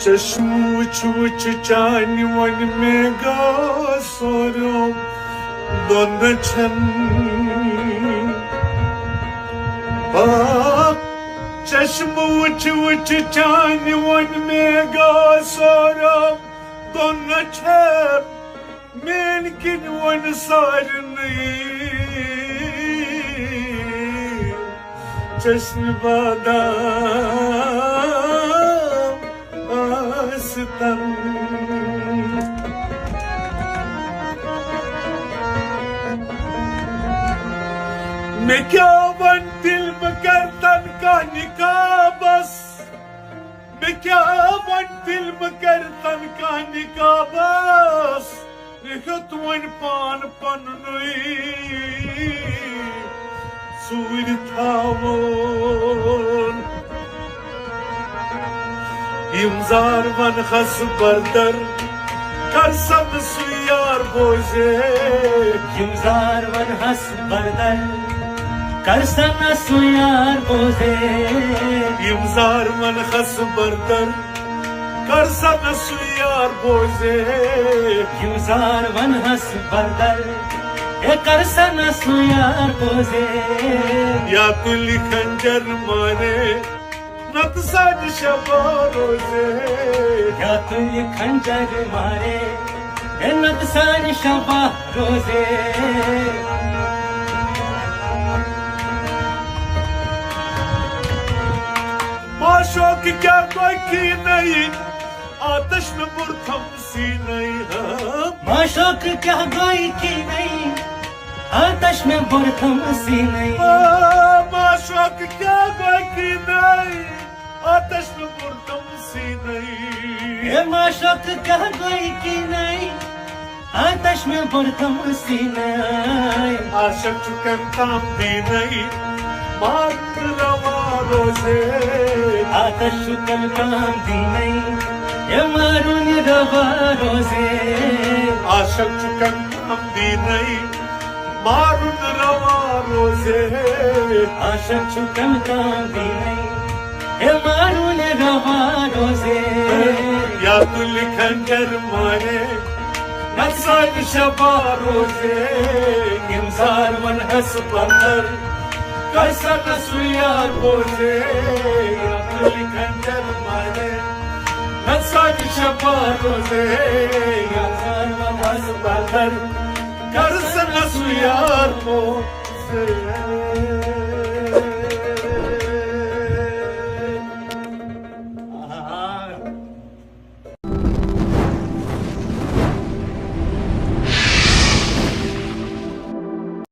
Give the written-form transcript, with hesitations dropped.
चश्म वुच चानि one में गासोरो दोन छन चश्म वुच चानि वन में गासोरो दोन छन मेन किन वन सारनी चश्म बादाम आस्तन मैं क्या वन दिल में करतन का निकाह बस मैं क्या वन दिल में करतन का निकाह बस निकत वन पान पन सूर थावन imzar van khas bardar karsam suyar boze imzar van khas bardar karsam suyar boze imzar van khas bardar karsam suyar boze imzar van khas bardar करसन सुयार बोझे या तुली खंजर मारे नत साज शबारोजे या तुली खंजर मारे नत साज शबारोजे माशोक क्या कोई की नहीं आतश में बुरथम सी नहीं माशोक क्या कोई की नहीं आतश में बुरथम सी नहीं माशोक क्या बाकी नहीं आतश में बुरथम सी नहीं माशोक क्या कोई की नहीं आतश में बुरथम सी नहीं आशक चुकन काम भी नहीं मार रवारों से आतश चुकन काम भी नहीं ये मारून रवारों से आशक चुकन काम भी नहीं मारून रवारों से आशक चुकन काम भी नहीं ये मारून रवारों से या तुल खंजर मारे नक्सल शबारों से इंसान मन हंस बंदर कैसन सुयार बोझे या तुल खंजर मारे नक्सल शबारों से इंसान मन हंस बंदर कैसन सुयार बोझे